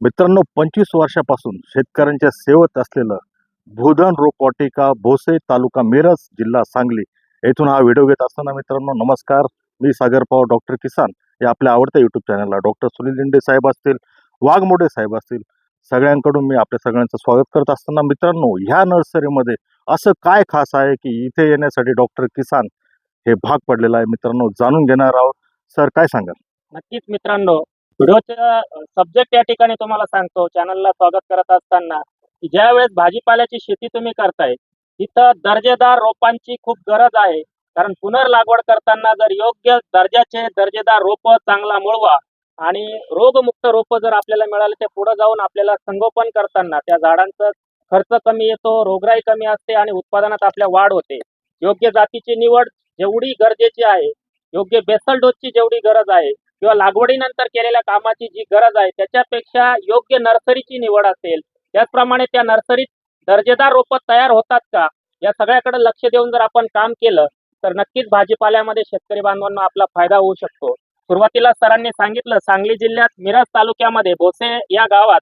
मित्रांनो, 25 वर्षापासून शेतकऱ्यांच्या सेवेत असलेलं भूधन रोपवाटिका भोसे, तालुका मिरज, जिल्हा सांगली येथून हा व्हिडिओ घेत असताना मित्रांनो नमस्कार. मी सागर पवार, डॉक्टर किसान या आपल्या आवडत्या युट्यूब चॅनलला डॉक्टर सुनील लिंडे साहेब असतील, वाघमोडे साहेब असतील, सगळ्यांकडून मी आपल्या सगळ्यांचं स्वागत करत असताना मित्रांनो, ह्या नर्सरीमध्ये असं काय खास आहे की इथे येण्यासाठी डॉक्टर किसान हे भाग पडलेलं आहे. मित्रांनो, जाणून घेणार आहोत. सर, काय सांगाल? नक्कीच मित्रांनो, व्हिडिओचा सब्जेक्ट या ठिकाणी तुम्हाला सांगतो. चॅनलला स्वागत करत असताना की ज्या वेळेस भाजीपाल्याची शेती तुम्ही करताय तिथं दर्जेदार रोपांची खूप गरज आहे. कारण पुनर्लागवड करताना जर योग्य दर्जाचे दर्जेदार रोप चांगला मुळवा आणि रोगमुक्त रोप जर आपल्याला मिळाले ते पुढे जाऊन आपल्याला संगोपन करताना त्या झाडांचा खर्च कमी येतो, रोगराई कमी असते आणि उत्पादनात आपल्या वाढ होते. योग्य जातीची निवड जेवढी गरजेची आहे, योग्य बेसल डोसची जेवढी गरज आहे किंवा लागवडीनंतर केलेल्या कामाची जी गरज आहे त्याच्यापेक्षा योग्य नर्सरीची निवड असेल, त्याचप्रमाणे त्या नर्सरीत दर्जेदार रोपं तयार होतात का या सगळ्याकडे लक्ष देऊन जर आपण काम केलं तर नक्कीच भाजीपाल्यामध्ये शेतकरी बांधवांना आपला फायदा होऊ शकतो. सुरुवातीला सरांनी सांगितलं, सांगली जिल्ह्यात मिरज तालुक्यामध्ये भोसे या गावात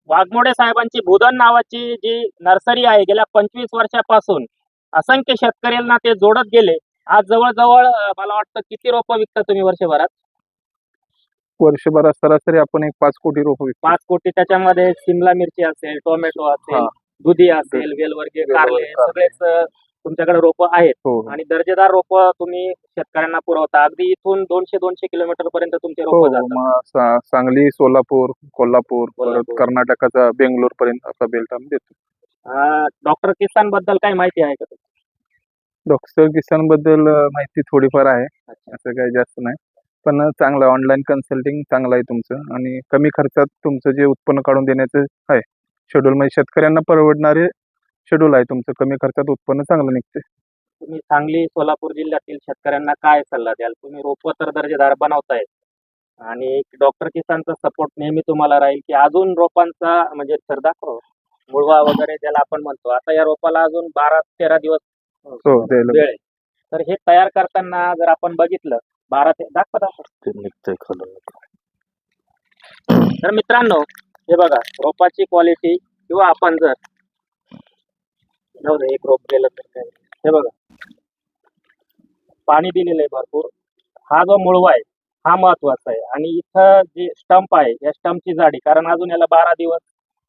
वाघमोडे साहेबांची भूधन नावाची जी नर्सरी आहे, गेल्या 25 वर्षापासून असंख्य शेतकऱ्यांना ते जोडत गेले. आज जवळजवळ मला वाटतं किती रोपं विकता तुम्ही वर्षभरात? वर्षभरात सरासरी आपण एक 5 कोटी रोप विकतो. 5 कोटी. त्याच्यामध्ये सिमला मिरची असेल, टोमॅटो असेल, हा. दुधी असेल, वेलवर्गीय कारले, सगळेच तुमच्याकडे रोपं आहेत. हो. आणि दर्जेदार रोपं तुम्ही शेतकऱ्यांना पुरवता. अगदी इथून 200 किलोमीटर पर्यंत तुमचे हो, रोपं जातात. मग सांगली, सोलापूर, कोल्हापूर, परत कोल्हापूर. कर्नाटकाचा बेंगलोर पर्यंत असा बेल्ट आम्ही देतो. डॉक्टर किसान बद्दल काय माहिती आहे का तुम्हाला? डॉक्टर किसान बद्दल माहिती थोडीफार आहे, अच्छा. असं काही जास्त नाही. पण चांगलं ऑनलाईन कन्सल्टिंग चांगलं आहे तुमचं आणि कमी खर्चात तुमचं जे उत्पन्न काढून देण्याचं आहे शेड्यूल, म्हणजे शेतकऱ्यांना परवडणारे शेड्यूल आहे तुमचं. कमी खर्चात उत्पन्न चांगलं निघते. तुम्ही सांगली, सोलापूर जिल्ह्यातील शेतकऱ्यांना काय सल्ला द्याल? तुम्ही रोपं तर दर्जेदार बनवताय आणि डॉक्टर किसानचा सपोर्ट नेहमी तुम्हाला राहील की अजून रोपांचा म्हणजे सर दाखव मुळवा वगैरे ज्याला आपण म्हणतो. आता या रोपाला अजून 12-13 दिवस हो, द्यायला वेळ आहे. तर हे तयार करताना जर आपण बघितलं 12 ते दाखवा. ते निघतंय खालून. तर मित्रांनो, हे बघा रोपाची क्वालिटी किंवा आपण जर जाऊ दे, एक रोप गेलं तर काय, हे बघा पाणी दिलेलं आहे भरपूर. हा जो मुळवा आहे हा महत्वाचा आहे. आणि इथं जे स्टंप आहे या स्टंपची जाडी, कारण अजून याला 12 दिवस.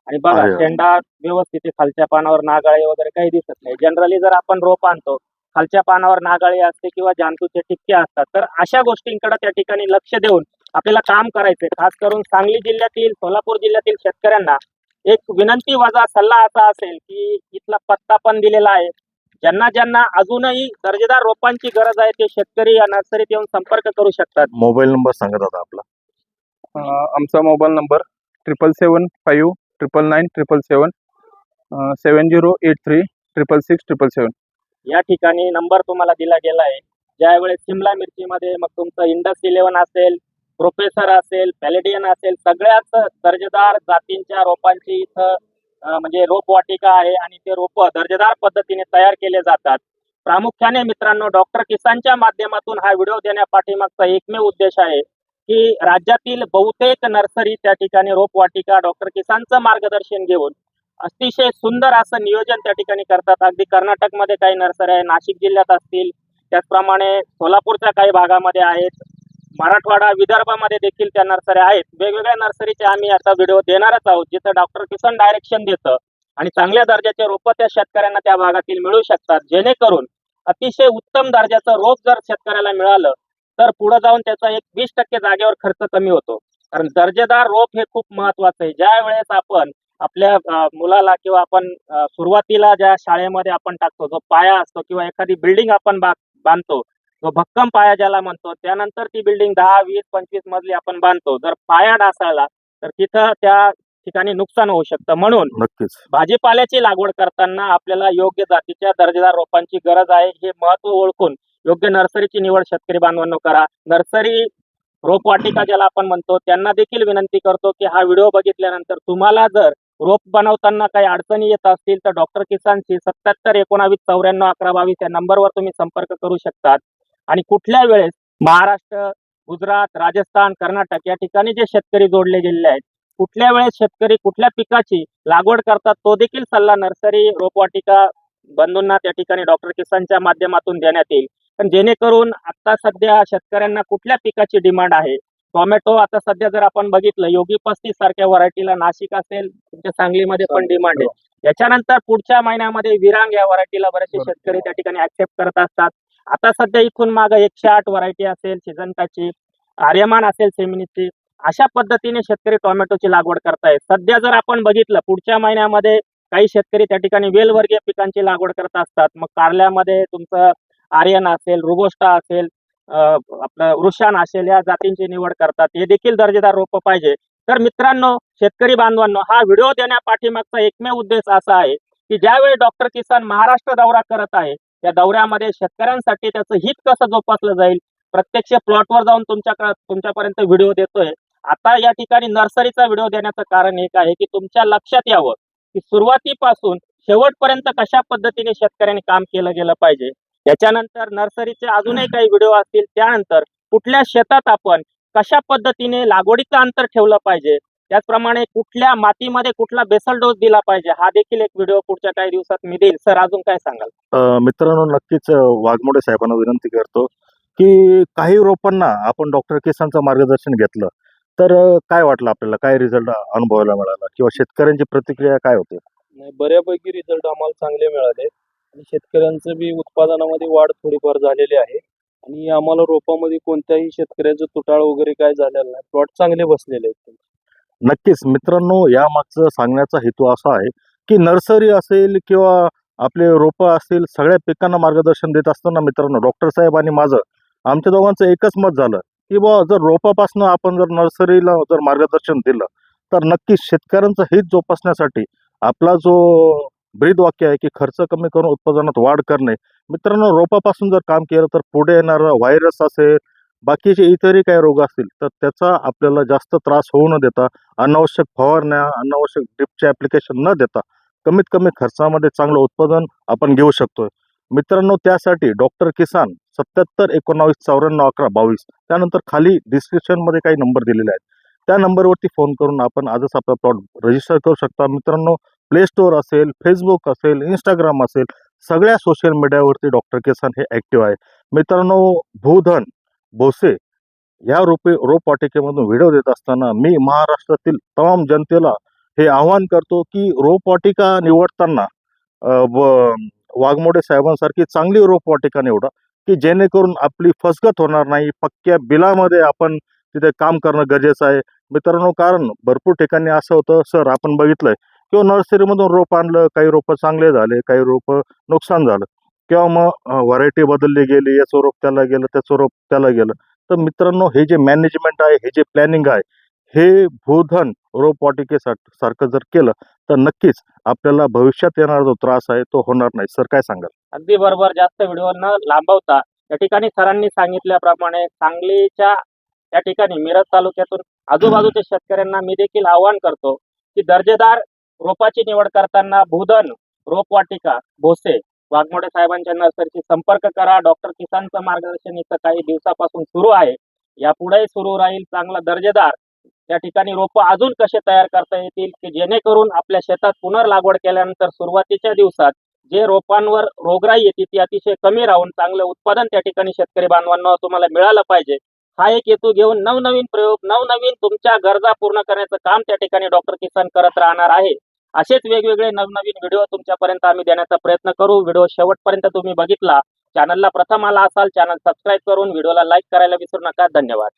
आणि बघा आहे. शेंडा व्यवस्थित आहे, खालच्या पानावर नागाळे वगैरे काही दिसत नाही. जनरली जर आपण रोप आणतो खालच्या पानावर नागाळी असते किंवा जांतूचे टिक्के असतात, तर अशा गोष्टींकडे त्या ठिकाणी लक्ष देऊन आपल्याला काम करायचंय. खास करून सांगली जिल्ह्यातील, सोलापूर जिल्ह्यातील शेतकऱ्यांना एक विनंती वजा सल्ला असा असेल की इथला पत्ता पण दिलेला आहे. ज्यांना ज्यांना अजूनही दर्जेदार रोपांची गरज आहे ते शेतकरी या नर्सरीत येऊन संपर्क करू शकतात. मोबाईल नंबर सांगत होता आपला. आमचा मोबाईल नंबर 7775999777 7083666777. या ठिकाणी नंबर तुम्हाला दिला गेला आहे. ज्यावेळेस सिमला मिरचीमध्ये मग तुमचं इंडस 11 असेल, प्रोफेसर असेल, पॅलेडियन असेल, सगळ्याच दर्जेदार जातींच्या रोपांची इथं म्हणजे रोपवाटिका आहे आणि ते रोप दर्जेदार पद्धतीने तयार केले जातात. प्रामुख्याने मित्रांनो, डॉक्टर किसानच्या माध्यमातून हा व्हिडिओ देण्यापाठीमागचा एकमेव उद्देश आहे की राज्यातील बहुतेक नर्सरी त्या ठिकाणी रोपवाटिका डॉक्टर किसानचं मार्गदर्शन घेऊन अतिशय सुंदर असं नियोजन त्या ठिकाणी करतात. अगदी कर्नाटकमध्ये काही नर्सरी आहे, नाशिक जिल्ह्यात असतील, त्याचप्रमाणे सोलापूरच्या काही भागामध्ये आहेत, मराठवाडा, विदर्भामध्ये देखील त्या नर्सरी आहेत. वेगवेगळ्या नर्सरीचे आम्ही आता व्हिडिओ देणारच आहोत जिथं डॉक्टर किसान डायरेक्शन देतं आणि चांगल्या दर्जाचे रोपं त्या शेतकऱ्यांना त्या भागातील मिळू शकतात. जेणेकरून अतिशय उत्तम दर्जाचं रोप जर शेतकऱ्याला मिळालं तर पुढे जाऊन त्याचा एक 20% जागेवर खर्च कमी होतो. कारण दर्जेदार रोप हे खूप महत्वाचं आहे. ज्या वेळेस आपण आपल्या मुलाला किंवा आपण सुरुवातीला ज्या शाळेमध्ये आपण टाकतो जो पाया असतो किंवा एखादी बिल्डिंग आपण बांधतो, जो भक्कम पाया ज्याला म्हणतो, त्यानंतर ती बिल्डिंग 10, 20, 25 मजली आपण बांधतो. जर पाया ढासळला तर तिथं त्या ठिकाणी नुकसान होऊ शकतं. म्हणून नक्कीच भाजीपाल्याची लागवड करताना आपल्याला योग्य जातीच्या दर्जेदार रोपांची गरज आहे हे महत्व ओळखून योग्य नर्सरीची निवड शेतकरी बांधवांनो करा. नर्सरी रोपवाटिका ज्याला आपण म्हणतो त्यांना देखील विनंती करतो की हा व्हिडिओ बघितल्यानंतर तुम्हाला जर रोप बनवताना काही अडचणी येत असतील तर डॉक्टर किसानशी 7719941122 या नंबरवर तुम्ही संपर्क करू शकतात. आणि कुठल्या वेळेस महाराष्ट्र, गुजरात, राजस्थान, कर्नाटक या ठिकाणी जे शेतकरी जोडले गेलेले आहेत कुठल्या वेळेस शेतकरी कुठल्या पिकाची लागवड करतात तो देखील सल्ला नर्सरी रोपवाटिका बंधूंना त्या ठिकाणी डॉक्टर किसानच्या माध्यमातून देण्यात येईल. पण जेणेकरून आता सध्या शेतकऱ्यांना कुठल्या पिकाची डिमांड आहे, टोमॅटो आता सध्या जर आपण बघितलं योगी 35 सारख्या व्हरायटीला नाशिक असेल तुमच्या सांगलीमध्ये पण डिमांड आहे. याच्यानंतर पुढच्या महिन्यामध्ये विरांग या व्हरायटीला बरेचसे शेतकरी त्या ठिकाणी ऍक्सेप्ट करत असतात. आता सध्या इथून मागे 108 व्हरायटी असेल सिजंटाची, आर्यमान असेल सेमिनीची, अशा पद्धतीने शेतकरी टोमॅटोची लागवड करतायत. सध्या जर आपण बघितलं पुढच्या महिन्यामध्ये काही शेतकरी त्या ठिकाणी वेलवर्गीय पिकांची लागवड करत असतात. मग कारल्यामध्ये तुमचं आर्यन असेल, रुबोस्टा असेल, आपलं वृषाण असेल या जातींची निवड करतात. हे देखील दर्जेदार रोपं पाहिजे. तर मित्रांनो, शेतकरी बांधवांनो, हा व्हिडिओ देण्यापाठीमागचा एकमेव उद्देश असा आहे की ज्यावेळी डॉक्टर किसान महाराष्ट्र दौरा करत आहे त्या दौऱ्यामध्ये शेतकऱ्यांसाठी त्याचं हित कसं जोपासलं जाईल, प्रत्यक्ष प्लॉटवर जाऊन तुमच्यापर्यंत व्हिडिओ देतोय. आता या ठिकाणी नर्सरीचा व्हिडिओ देण्याचं कारण एक आहे की तुमच्या लक्षात यावं की सुरुवातीपासून शेवटपर्यंत कशा पद्धतीने शेतकऱ्यांनी काम केलं गेलं पाहिजे. याच्यानंतर नर्सरीचे अजूनही काही व्हिडिओ असतील. त्यानंतर कुठल्या शेतात आपण कशा पद्धतीने लागवडीचं अंतर ठेवलं पाहिजे, त्याचप्रमाणे कुठल्या मातीमध्ये कुठला बेसल डोस दिला पाहिजे, हा देखील एक व्हिडिओ पुढच्या काही दिवसात मी देईल. सर अजून काय सांगाल? मित्रांनो, नक्कीच वाघमोडे साहेबांना विनंती करतो की काही रोपांना आपण डॉक्टर किसानचं मार्गदर्शन घेतलं तर काय वाटलं आपल्याला, काय रिझल्ट अनुभवायला मिळाला किंवा शेतकऱ्यांची प्रतिक्रिया काय होती? नाही, बऱ्यापैकी रिझल्ट आम्हाला चांगले मिळाले आणि शेतकऱ्यांचं बी उत्पादनामध्ये वाढ थोडीफार झालेली आहे आणि आम्हाला रोपामध्ये कोणत्याही शेतकऱ्याचं तुटाळ वगैरे काय झालेलं नाही. प्लॉट चांगले बसलेले आहेत. नक्कीच मित्रांनो, यामागचं सांगण्याचा हेतू असा आहे की नर्सरी असेल किंवा आपले रोपं असतील, सगळ्या पिकांना मार्गदर्शन देत असताना मित्रांनो, डॉक्टर साहेब आणि माझं आमच्या दोघांचं एकच मत झालं की जर रोपापासून आपण जर नर्सरीला जर मार्गदर्शन दिलं तर नक्कीच शेतकऱ्यांचं हित जोपासण्यासाठी आपला जो ब्रीद वाक्य आहे की खर्च कमी करून उत्पादनात वाढ करणे, मित्रांनो रोपापासून जर काम केलं तर पुढे येणारा व्हायरस असेल, बाकीचे इतरही काही रोग असतील तर त्याचा आपल्याला जास्त त्रास होऊ न देता, अनावश्यक फवारण्या, अनावश्यक ड्रिपचे ॲप्लिकेशन न देता कमीत कमी खर्चामध्ये चांगलं उत्पादन आपण घेऊ शकतोय. मित्रांनो, त्यासाठी डॉक्टर किसान 77 19 94 11 22 त्यानंतर खाली डिस्क्रिप्शनमध्ये काही नंबर दिलेले आहेत. त्या नंबरवरती फोन करून आपण आजच आपला प्लॉट रजिस्टर करू शकता. मित्रांनो, प्ले स्टोअर असेल, फेसबुक असेल, इंस्टाग्राम असेल, सगळ्या सोशल मीडियावरती डॉक्टर किसान हे ॲक्टिव्ह आहे. मित्रांनो, भूधन भोसे या रोपवाटिकेमधून व्हिडिओ देत असताना मी महाराष्ट्रातील तमाम जनतेला हे आवाहन करतो की रोपवाटिका निवडताना वाघमोडे साहेबांसारखी चांगली रोपवाटिका निवडा की जेणेकरून आपली फसगत होणार नाही. पक्क्या बिलामध्ये आपण तिथे काम करणं गरजेचं आहे मित्रांनो. कारण भरपूर ठिकाणी असं होतं, सर आपण बघितलंय किंवा नर्सरीमधून रोप आणलं, काही रोपं चांगले झाले, काही रोपं नुकसान झालं किंवा मग व्हरायटी बदलली गेली, याचं रोप त्याला गेलं, त्याचं रोप त्याला गेलं. तर मित्रांनो, हे जे मॅनेजमेंट आहे, हे जे प्लॅनिंग आहे, हे भूधन रोपवाटिकेसारखं जर केलं तर नक्कीच आपल्याला भविष्यात येणारा जो त्रास आहे तो होणार नाही. सर काय सांगाल? अगदी बरोबर. जास्त व्हिडिओ न लांबवता या ठिकाणी सरांनी सांगितल्याप्रमाणे सांगलीच्या या ठिकाणी मिरज तालुक्यातून आजूबाजूच्या शेतकऱ्यांना मी देखील आवाहन करतो की दर्जेदार रोपाची निवड करताना भूधन रोपवाटिका भोसे वाघमोडे साहेबांच्या नर्सरीशी संपर्क करा. डॉक्टर किसानचं मार्गदर्शन इथं काही दिवसापासून सुरू आहे, यापुढेही सुरू राहील. चांगला दर्जेदार त्या ठिकाणी रोपं अजून कसे तयार करता येतील की जेणेकरून आपल्या शेतात पुनर्लागवड केल्यानंतर सुरुवातीच्या दिवसात जे रोपांवर रोगराई येते ती अतिशय कमी राहून चांगलं उत्पादन त्या ठिकाणी शेतकरी बांधवांना तुम्हाला मिळालं पाहिजे. हा एक हेतू घेऊन नवनवीन प्रयोग, नवनवीन तुमच्या गरजा पूर्ण करण्याचं काम त्या ठिकाणी डॉक्टर किसान करत राहणार आहे. असेच वेगवेगळे नवनवीन व्हिडिओ तुमच्यापर्यंत आम्ही देण्याचा प्रयत्न करू. व्हिडिओ शेवटपर्यंत तुम्ही बघितला, चॅनलला प्रथम आला असाल, चॅनल सबस्क्राईब करून व्हिडिओला लाईक करायला विसरू नका. धन्यवाद.